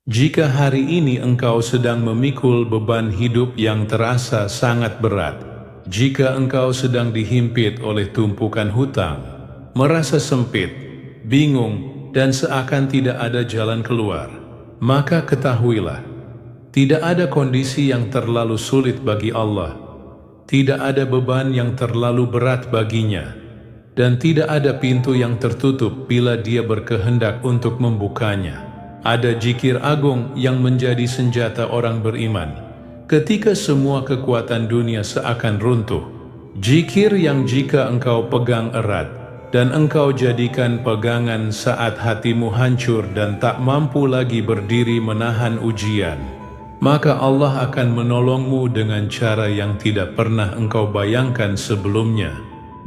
Jika hari ini engkau sedang memikul beban hidup yang terasa sangat berat, jika engkau sedang dihimpit oleh tumpukan hutang, merasa sempit, bingung, dan seakan tidak ada jalan keluar, maka ketahuilah, tidak ada kondisi yang terlalu sulit bagi Allah, tidak ada beban yang terlalu berat baginya, dan tidak ada pintu yang tertutup bila Dia berkehendak untuk membukanya. Ada zikir agung yang menjadi senjata orang beriman ketika semua kekuatan dunia seakan runtuh. Zikir yang jika engkau pegang erat dan engkau jadikan pegangan saat hatimu hancur dan tak mampu lagi berdiri menahan ujian, maka Allah akan menolongmu dengan cara yang tidak pernah engkau bayangkan sebelumnya.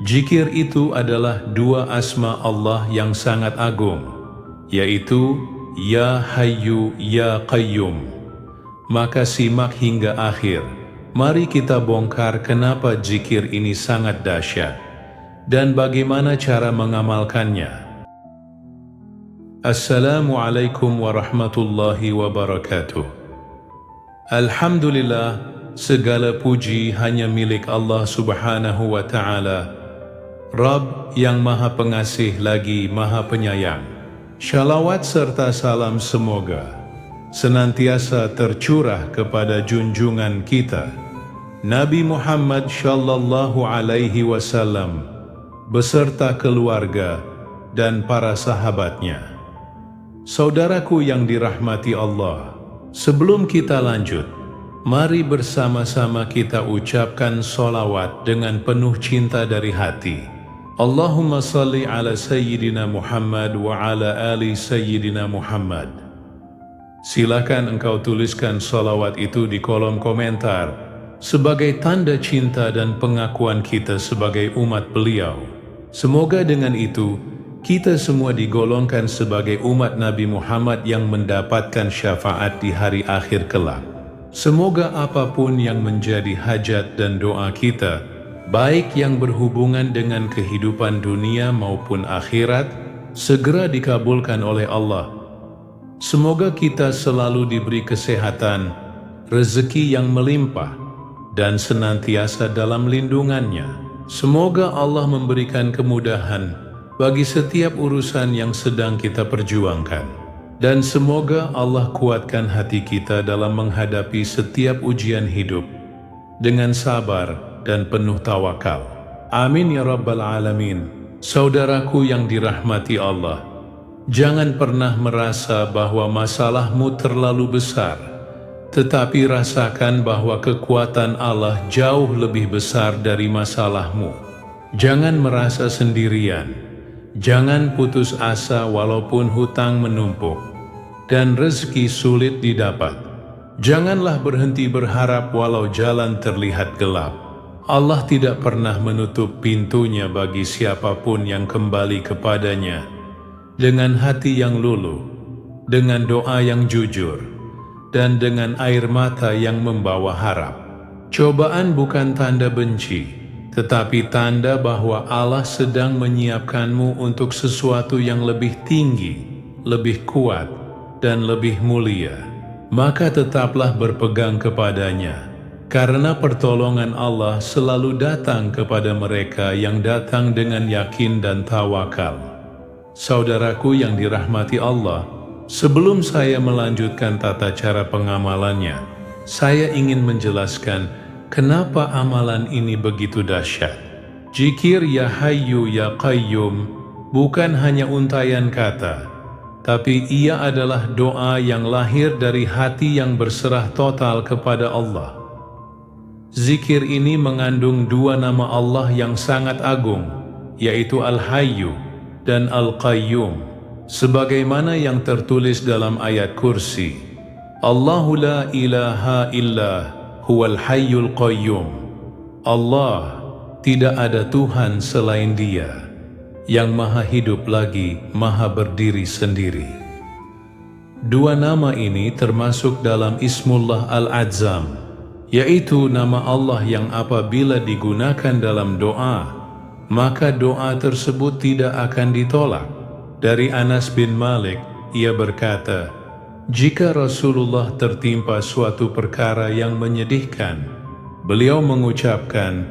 Zikir itu adalah dua asma Allah yang sangat agung, yaitu Ya Hayyu Ya Qayyum. Maka simak hingga akhir. Mari kita bongkar kenapa zikir ini sangat dahsyat dan bagaimana cara mengamalkannya. Assalamualaikum warahmatullahi wabarakatuh. Alhamdulillah, segala puji hanya milik Allah Subhanahu wa Ta'ala, Rabb yang Maha Pengasih lagi Maha Penyayang. Shalawat serta salam semoga senantiasa tercurah kepada junjungan kita Nabi Muhammad Shallallahu Alaihi Wasallam beserta keluarga dan para sahabatnya. Saudaraku yang dirahmati Allah, sebelum kita lanjut, mari bersama-sama kita ucapkan sholawat dengan penuh cinta dari hati. Allahumma salli ala Sayyidina Muhammad wa ala ali Sayyidina Muhammad. Silakan engkau tuliskan sholawat itu di kolom komentar sebagai tanda cinta dan pengakuan kita sebagai umat beliau. Semoga dengan itu kita semua digolongkan sebagai umat Nabi Muhammad yang mendapatkan syafaat di hari akhir kelak. Semoga apapun yang menjadi hajat dan doa kita, baik yang berhubungan dengan kehidupan dunia maupun akhirat, segera dikabulkan oleh Allah. Semoga kita selalu diberi kesehatan, rezeki yang melimpah, dan senantiasa dalam lindungannya. Semoga Allah memberikan kemudahan bagi setiap urusan yang sedang kita perjuangkan. Dan semoga Allah kuatkan hati kita dalam menghadapi setiap ujian hidup dengan sabar dan penuh tawakal. Amin ya Rabbal Alamin. Saudaraku yang dirahmati Allah, jangan pernah merasa bahwa masalahmu terlalu besar, tetapi rasakan bahwa kekuatan Allah jauh lebih besar dari masalahmu. Jangan merasa sendirian, jangan putus asa walaupun hutang menumpuk dan rezeki sulit didapat. Janganlah berhenti berharap walau jalan terlihat gelap. Allah tidak pernah menutup pintunya bagi siapapun yang kembali kepadanya dengan hati yang luluh, dengan doa yang jujur, dan dengan air mata yang membawa harap. Cobaan bukan tanda benci, tetapi tanda bahwa Allah sedang menyiapkanmu untuk sesuatu yang lebih tinggi, lebih kuat, dan lebih mulia. Maka tetaplah berpegang kepadanya, karena pertolongan Allah selalu datang kepada mereka yang datang dengan yakin dan tawakal. Saudaraku yang dirahmati Allah, sebelum saya melanjutkan tata cara pengamalannya, saya ingin menjelaskan kenapa amalan ini begitu dahsyat. Zikir Ya Hayyu Ya Qayyum bukan hanya untaian kata, tapi ia adalah doa yang lahir dari hati yang berserah total kepada Allah. Zikir ini mengandung dua nama Allah yang sangat agung, yaitu Al-Hayyu dan Al-Qayyum, sebagaimana yang tertulis dalam ayat kursi. Allahu la ilaha illa huwal hayyul qayyum. Allah, tidak ada Tuhan selain Dia, yang maha hidup lagi maha berdiri sendiri. Dua nama ini termasuk dalam Ismullah Al-Adzam, yaitu nama Allah yang apabila digunakan dalam doa, maka doa tersebut tidak akan ditolak. Dari Anas bin Malik, ia berkata, Jika Rasulullah tertimpa suatu perkara yang menyedihkan, beliau mengucapkan,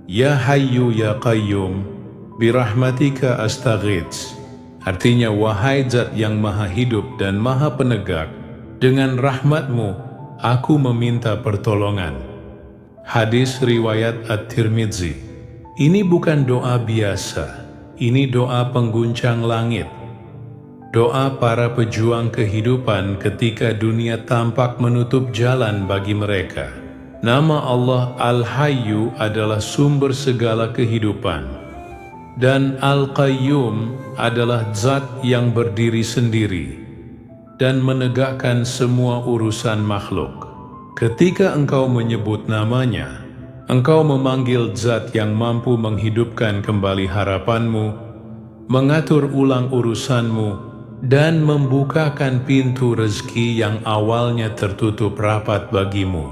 "Ya Hayyu Ya Qayyum, birahmatika astaghits." Artinya, wahai Zat yang maha hidup dan maha penegak, dengan rahmatmu aku meminta pertolongan. Hadis riwayat At-Tirmidzi. Ini bukan doa biasa, ini doa pengguncang langit. Doa para pejuang kehidupan ketika dunia tampak menutup jalan bagi mereka. Nama Allah Al-Hayyu adalah sumber segala kehidupan, dan Al-Qayyum adalah Zat yang berdiri sendiri dan menegakkan semua urusan makhluk. Ketika engkau menyebut namanya, engkau memanggil Zat yang mampu menghidupkan kembali harapanmu, mengatur ulang urusanmu, dan membukakan pintu rezeki yang awalnya tertutup rapat bagimu.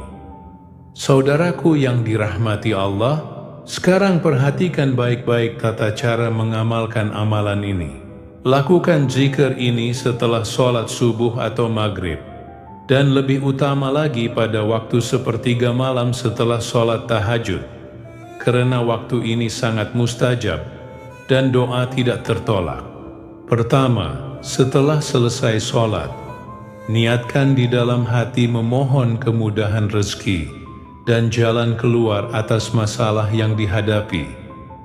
Saudaraku yang dirahmati Allah, sekarang perhatikan baik-baik tata cara mengamalkan amalan ini. Lakukan zikir ini setelah sholat subuh atau maghrib, dan lebih utama lagi pada waktu sepertiga malam setelah sholat tahajud, karena waktu ini sangat mustajab dan doa tidak tertolak. Pertama, setelah selesai sholat, niatkan di dalam hati memohon kemudahan rezeki dan jalan keluar atas masalah yang dihadapi.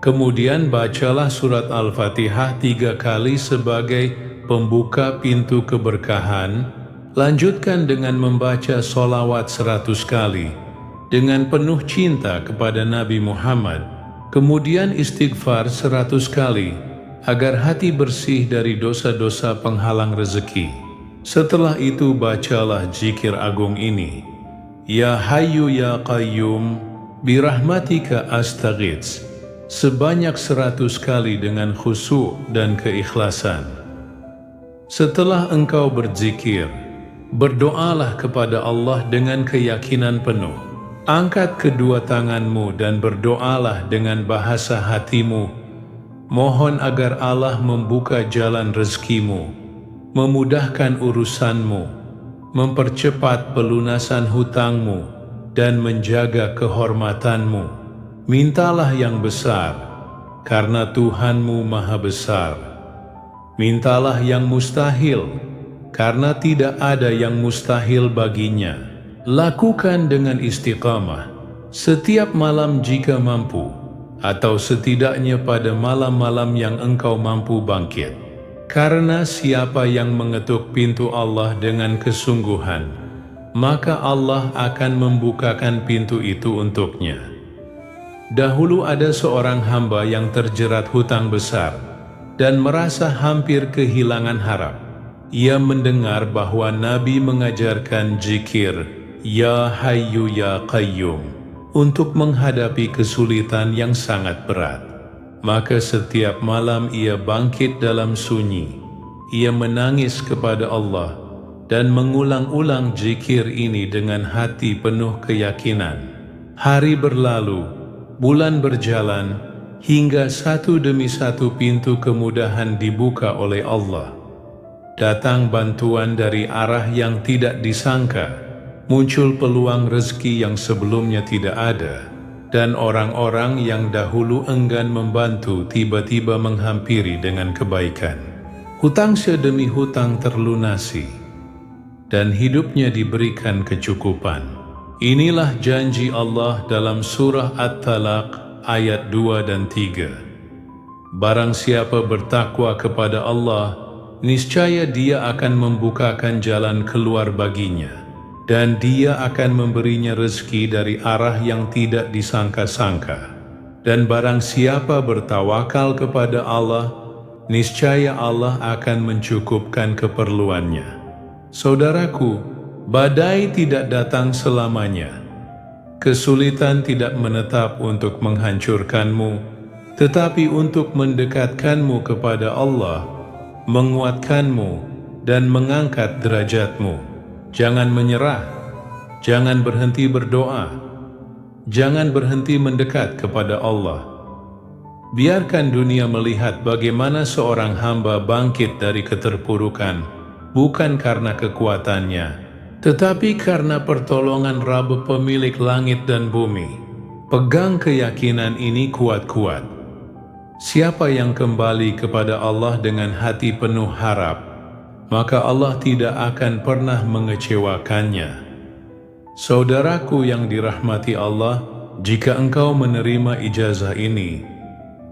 Kemudian bacalah surat Al-Fatihah 3 kali sebagai pembuka pintu keberkahan. Lanjutkan dengan membaca sholawat 100 kali dengan penuh cinta kepada Nabi Muhammad. Kemudian istighfar 100 kali agar hati bersih dari dosa-dosa penghalang rezeki. Setelah itu bacalah zikir agung ini, Ya Hayyu Ya Qayyum, birahmatika astaghits, sebanyak 100 kali dengan khusyuk dan keikhlasan. Setelah engkau berzikir, berdoalah kepada Allah dengan keyakinan penuh. Angkat kedua tanganmu dan berdoalah dengan bahasa hatimu. Mohon agar Allah membuka jalan rezekimu, memudahkan urusanmu, mempercepat pelunasan hutangmu, dan menjaga kehormatanmu. Mintalah yang besar, karena Tuhanmu maha besar. Mintalah yang mustahil, karena tidak ada yang mustahil baginya. Lakukan dengan istiqamah setiap malam jika mampu, atau setidaknya pada malam-malam yang engkau mampu bangkit. Karena siapa yang mengetuk pintu Allah dengan kesungguhan, maka Allah akan membukakan pintu itu untuknya. Dahulu ada seorang hamba yang terjerat hutang besar dan merasa hampir kehilangan harap. Ia mendengar bahwa Nabi mengajarkan zikir Ya Hayyu Ya Qayyum untuk menghadapi kesulitan yang sangat berat. Maka setiap malam ia bangkit dalam sunyi. Ia menangis kepada Allah dan mengulang-ulang zikir ini dengan hati penuh keyakinan. Hari berlalu, bulan berjalan, hingga satu demi satu pintu kemudahan dibuka oleh Allah. Datang bantuan dari arah yang tidak disangka. Muncul peluang rezeki yang sebelumnya tidak ada, dan orang-orang yang dahulu enggan membantu tiba-tiba menghampiri dengan kebaikan. Hutang sedemi hutang terlunasi, dan hidupnya diberikan kecukupan. Inilah janji Allah dalam surah At-Talaq ayat 2 dan 3. Barang siapa bertakwa kepada Allah, niscaya Dia akan membukakan jalan keluar baginya, dan Dia akan memberinya rezeki dari arah yang tidak disangka-sangka. Dan barang siapa bertawakal kepada Allah, niscaya Allah akan mencukupkan keperluannya. Saudaraku, badai tidak datang selamanya. Kesulitan tidak menetap untuk menghancurkanmu, tetapi untuk mendekatkanmu kepada Allah, menguatkanmu, dan mengangkat derajatmu. Jangan menyerah, jangan berhenti berdoa, jangan berhenti mendekat kepada Allah. Biarkan dunia melihat bagaimana seorang hamba bangkit dari keterpurukan bukan karena kekuatannya, tetapi karena pertolongan Rabb pemilik langit dan bumi. Pegang keyakinan ini kuat-kuat. Siapa yang kembali kepada Allah dengan hati penuh harap, maka Allah tidak akan pernah mengecewakannya. Saudaraku yang dirahmati Allah, jika engkau menerima ijazah ini,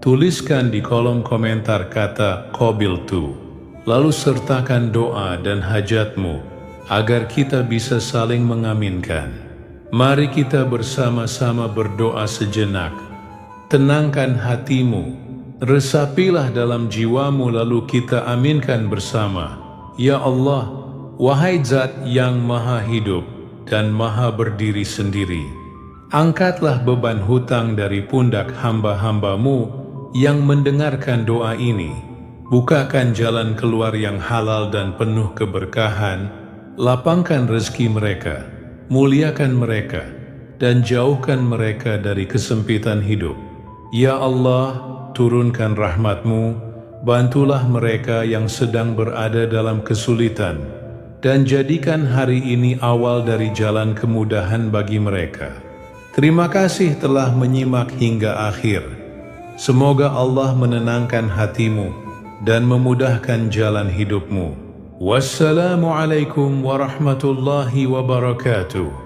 tuliskan di kolom komentar kata qabiltu, lalu sertakan doa dan hajatmu agar kita bisa saling mengaminkan. Mari kita bersama-sama berdoa sejenak. Tenangkan hatimu, resapilah dalam jiwamu, lalu kita aminkan bersama. Ya Allah, wahai Zat yang maha hidup dan maha berdiri sendiri, angkatlah beban hutang dari pundak hamba-hambamu yang mendengarkan doa ini. Bukakan jalan keluar yang halal dan penuh keberkahan, lapangkan rezeki mereka, muliakan mereka, dan jauhkan mereka dari kesempitan hidup. Ya Allah, turunkan rahmat-Mu, bantulah mereka yang sedang berada dalam kesulitan, dan jadikan hari ini awal dari jalan kemudahan bagi mereka. Terima kasih telah menyimak hingga akhir. Semoga Allah menenangkan hatimu dan memudahkan jalan hidupmu. Wassalamualaikum warahmatullahi wabarakatuh.